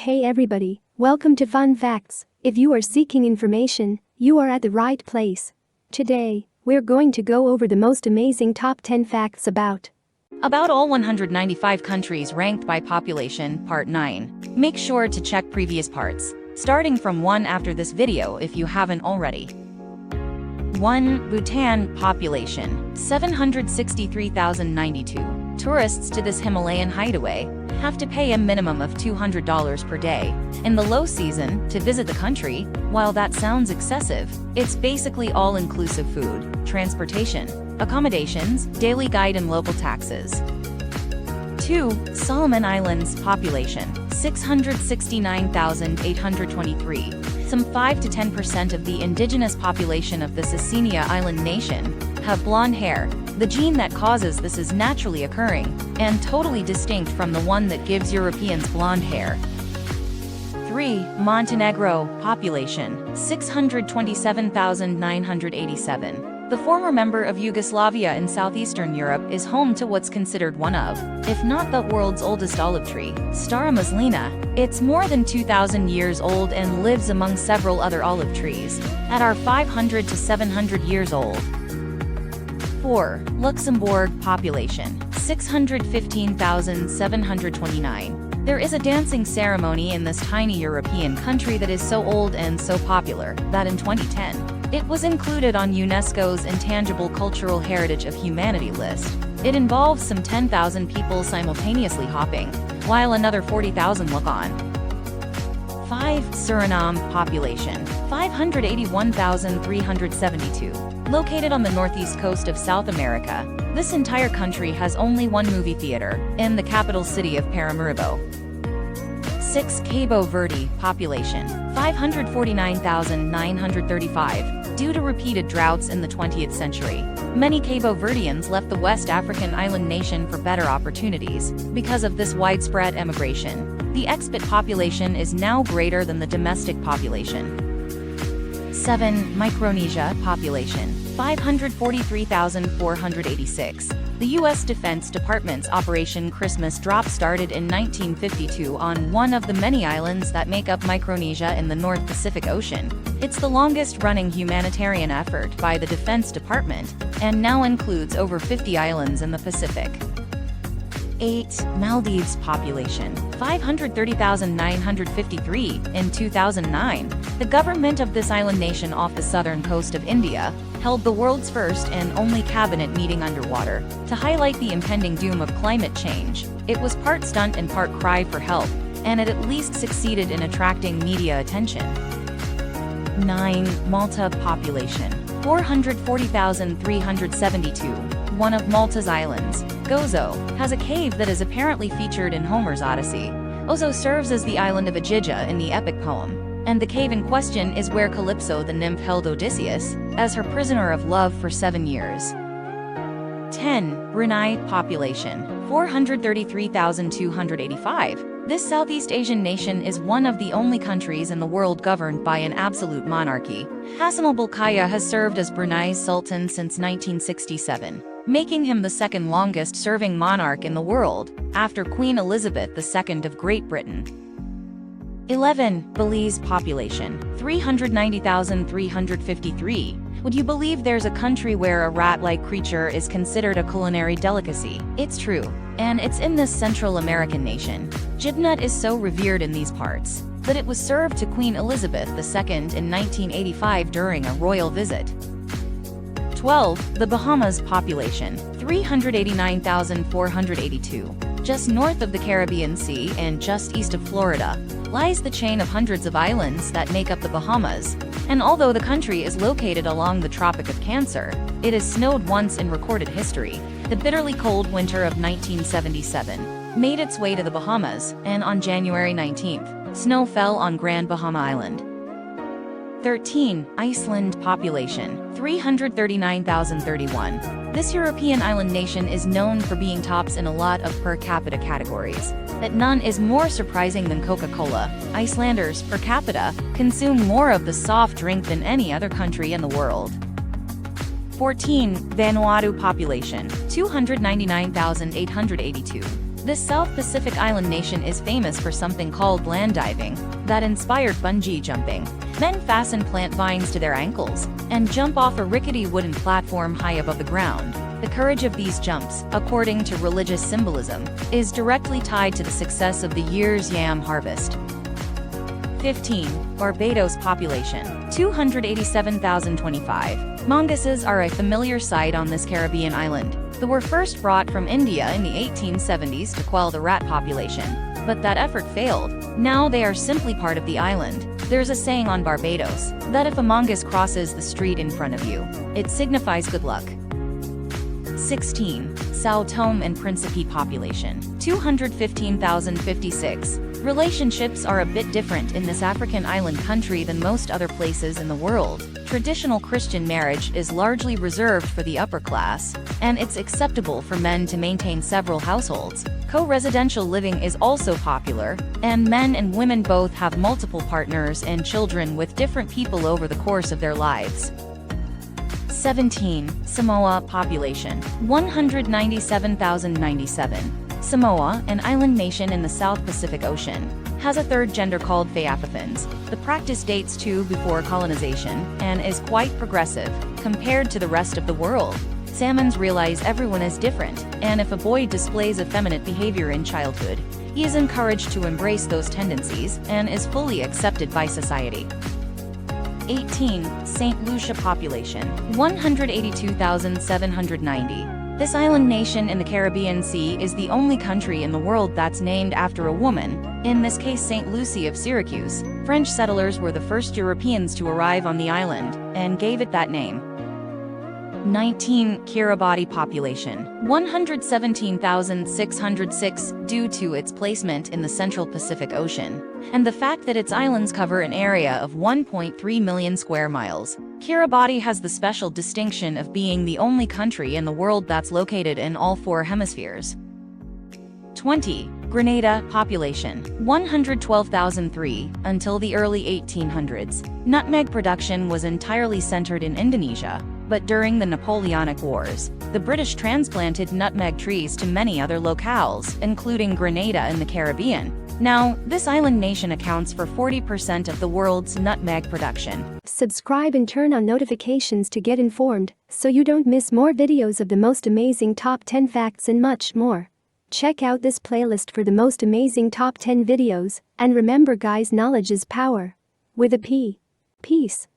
Hey everybody, welcome to Fun Facts. If you are seeking information, you are at the right place. Today, we're going to go over the most amazing top 10 facts about all 195 countries ranked by population, Part 9. Make sure to check previous parts, starting from 1 after this video if you haven't already. 1. Bhutan population, 763,092. Tourists to this Himalayan hideaway have to pay a minimum of $200 per day in the low season to visit the country. While that sounds excessive, it's basically all-inclusive food, transportation, accommodations, daily guide and local taxes. 2. Solomon Islands population, 669,823. Some 5 to 10% of the indigenous population of the Sicilia Island nation have blonde hair. The gene that causes this is naturally occurring and totally distinct from the one that gives Europeans blonde hair. 3. Montenegro population, 627,987. The former member of Yugoslavia in southeastern Europe is home to what's considered one of, if not the world's oldest olive tree, Stara Maslina. It's more than 2,000 years old and lives among several other olive trees that are 500 to 700 years old. 4. Luxembourg population, 615,729. There is a dancing ceremony in this tiny European country that is so old and so popular that in 2010, it was included on UNESCO's Intangible Cultural Heritage of Humanity list. It involves some 10,000 people simultaneously hopping, while another 40,000 look on. 5. Suriname population, 581,372. Located on the northeast coast of South America, this entire country has only one movie theater, in the capital city of Paramaribo. 6. Cabo Verde population, 549,935. Due to repeated droughts in the 20th century, many Cabo Verdeans left the West African island nation for better opportunities. Because of this widespread emigration, the expat population is now greater than the domestic population. 7. Micronesia population, 543,486. The U.S. Defense Department's Operation Christmas Drop started in 1952 on one of the many islands that make up Micronesia in the North Pacific Ocean. It's the longest-running humanitarian effort by the Defense Department, and now includes over 50 islands in the Pacific. 8. Maldives population, 530,953. In 2009, the government of this island nation off the southern coast of India held the world's first and only cabinet meeting underwater to highlight the impending doom of climate change. It was part stunt and part cry for help, and it at least succeeded in attracting media attention. 9. Malta population, 440,372. One of Malta's islands, Gozo, has a cave that is apparently featured in Homer's Odyssey. Ozo serves as the island of Aegina in the epic poem, and the cave in question is where Calypso the nymph held Odysseus as her prisoner of love for 7 years. 10. Brunei population, 433,285. This Southeast Asian nation is one of the only countries in the world governed by an absolute monarchy. Hassanal Bolkiah has served as Brunei's sultan since 1967. Making him the second longest-serving monarch in the world, after Queen Elizabeth II of Great Britain. 11. Belize population, 390,353. Would you believe there's a country where a rat-like creature is considered a culinary delicacy? It's true, and it's in this Central American nation. Gibnut is so revered in these parts that it was served to Queen Elizabeth II in 1985 during a royal visit. 12. The Bahamas population, 389,482. Just north of the Caribbean Sea and just east of Florida, lies the chain of hundreds of islands that make up the Bahamas. And although the country is located along the Tropic of Cancer, it has snowed once in recorded history. The bitterly cold winter of 1977 made its way to the Bahamas, and on January 19th, snow fell on Grand Bahama Island. 13. Iceland population, 339,031. This European island nation is known for being tops in a lot of per capita categories. That none is more surprising than Coca-Cola. Icelanders, per capita, consume more of the soft drink than any other country in the world. 14. Vanuatu population, 299,882. This South Pacific island nation is famous for something called land diving that inspired bungee jumping. Men fasten plant vines to their ankles and jump off a rickety wooden platform high above the ground. The courage of these jumps, according to religious symbolism, is directly tied to the success of the year's yam harvest. 15. Barbados population, 287,025. Mongooses are a familiar sight on this Caribbean island. They were first brought from India in the 1870s to quell the rat population, but that effort failed. Now they are simply part of the island. There's a saying on Barbados that if a mongoose crosses the street in front of you, it signifies good luck. 16. Sao Tome and Principe population, 215,056. Relationships are a bit different in this African island country than most other places in the world. Traditional Christian marriage is largely reserved for the upper class, and it's acceptable for men to maintain several households. Co-residential living is also popular, and men and women both have multiple partners and children with different people over the course of their lives. 17. Samoa population, 197,097. Samoa, an island nation in the South Pacific Ocean, has a third gender called Phaeaphithans. The practice dates to before colonization and is quite progressive compared to the rest of the world. Salmons realize everyone is different, and if a boy displays effeminate behavior in childhood, he is encouraged to embrace those tendencies and is fully accepted by society. 18. St. Lucia population, 182,790. This island nation in the Caribbean Sea is the only country in the world that's named after a woman, in this case St. Lucy of Syracuse. French settlers were the first Europeans to arrive on the island, and gave it that name. 19. Kiribati population, 117,606, due to its placement in the Central Pacific Ocean, and the fact that its islands cover an area of 1.3 million square miles. Kiribati has the special distinction of being the only country in the world that's located in all four hemispheres. 20. Grenada population, 112,003. Until the early 1800s, nutmeg production was entirely centered in Indonesia, but during the Napoleonic Wars, the British transplanted nutmeg trees to many other locales, including Grenada in the Caribbean. Now, this island nation accounts for 40% of the world's nutmeg production. Subscribe and turn on notifications to get informed, so you don't miss more videos of the most amazing top 10 facts and much more. Check out this playlist for the most amazing top 10 videos, and remember guys, knowledge is power. With a P. Peace.